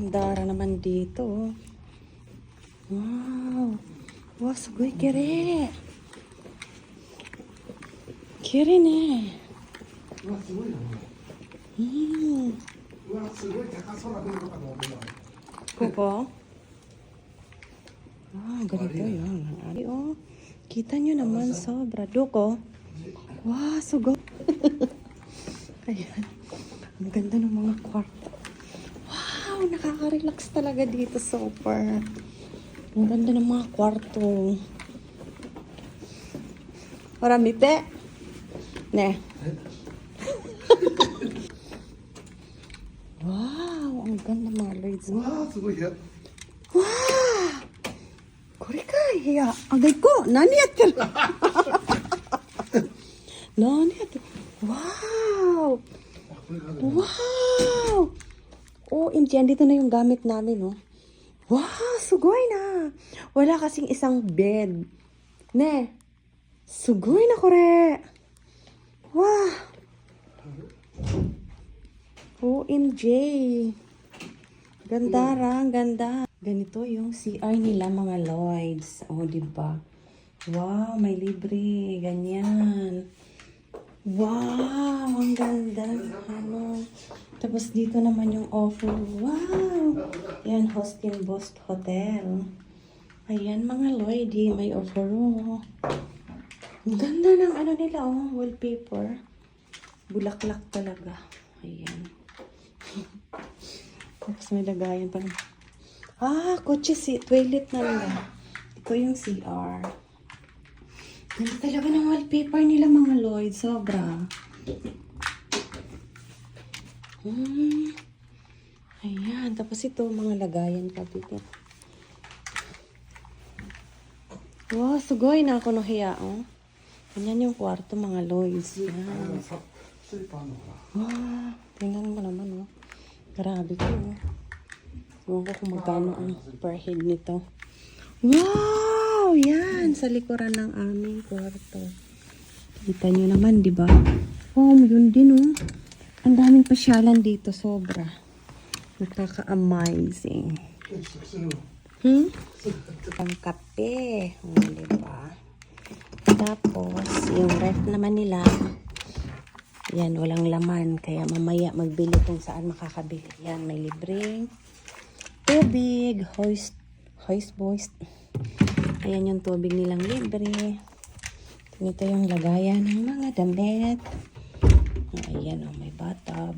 gandara naman dito. Wow. Wow, sugoy kere. Kere ne. うわ、すごいな。うわ、すごい高空出るのかと思うよ。Kuko? Ah, ganito yun. Ari, oh. Kita nyo naman, sobra. Duko. Wow, sugo. Ayan. Ang ganda ng mga kwarto. Wow, nakaka-relax talaga dito, super. Ang ganda ng mga kwarto. Maramite. Ne. Wow, ang ganda mga lords mo. わあ、すごい部屋。 わあ、これかいや、あげこ、何やってる何やってるわー これがね、 wow OMG, andito na yung gamit namin, no? Wow, sugoy na. Wala kasing isang bed. Ne, sugoy na kore. Wow. OMG. Ganda ra, ang ganda. Ganito yung CR nila, mga Lloyds. Oh, diba? Wow, may libre. Ganyan. Wow, ang ganda. Ano? Tapos dito naman yung offer. Wow! Yan, Hostin Boss Hotel. Ayan, mga Lloydy, may offer. Oh. Ang ganda ng ano nila, oh, wallpaper. Bulaklak talaga. Ayan. Tapos may lagayan pa. Kotse toilet na nila. Ito yung CR. Ganda talaga ng wallpaper nila, mga Lloyd. Sobra. Ayan. Tapos ito, mga lagayan pa dito. Wow, sugoy na ako no hiya, oh. Ganyan yung kwarto, mga Lloyds. Yan. スリッパあるのかな。 Wow, tingnan mo naman, oh. Grabe ko, oh. Ewan ko kung magkano ang per head nito. Wow! Yan! Sa likuran ng aming kwarto. Kita nyo naman, di ba? Oh, yun din, oh. Ang daming pasyalan dito, sobra. Nakaka-amazing. Ang kape. Oh, di ba? Tapos, yung ref naman nila, yan, walang laman. Kaya mamaya magbili kung saan makakabili. Yan, may libreng tubig, hoist boys. Ayan yung tubig nilang libre. Ito yung lagayan ng mga damit. Ayan, oh, may bathtub.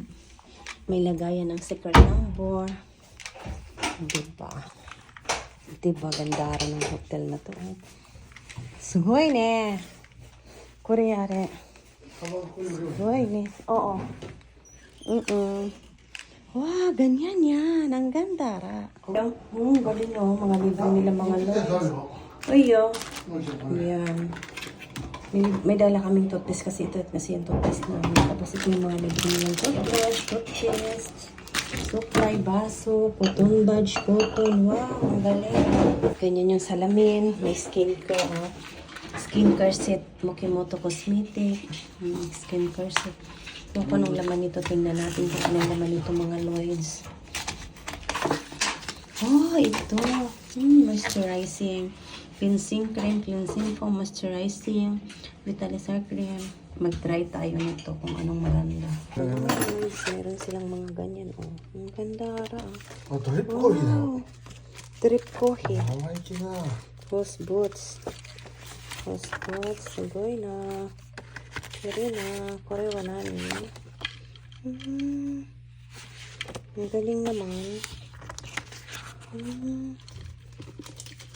May lagayan ng secret number. Diba? Diba, gandara ng hotel na to. Sugoy ne. Koreare. Sugoy ne. Oo. Wow, ganyan yan. Ang ganda ra. Galing oh. Mga libre nila, mga lods. Uy, oh. Yan. May dala kaming toothpaste kasi ito. Kasi yung toothpaste namin. Tapos ito yung mga libre nilang toothpaste. Supply, baso, cotton badge, cotton. Wow, ang galing. Ganyan yung salamin. May skincare, oh. Skincare set. Mokimoto Cosmetic. Skincare set. So, kung anong laman nito, tingnan natin kung anong laman nito, mga Lloyds. Oh, ito. Moisturizing. Cleansing cream, cleansing foam, moisturizing, vitalizer cream. Mag-try tayo nito kung anong maganda. Meron silang mga ganyan, oh. Ang ganda ra. あ、ドリップコーヒーだよ。 Drip coffee. 生意気な。 House boots. House boots. Sugoy na. Kiri na. Korewa namin. Ang galing naman.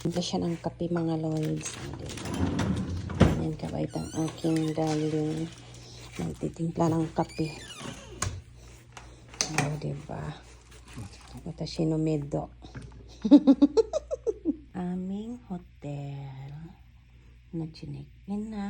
Ito siya ng kape, mga Lloyds. Yan, kabait ang aking darling. Nagtitimpla ng kape. Oh, diba? Watashi no medo. Aming hotel na chinek-in na.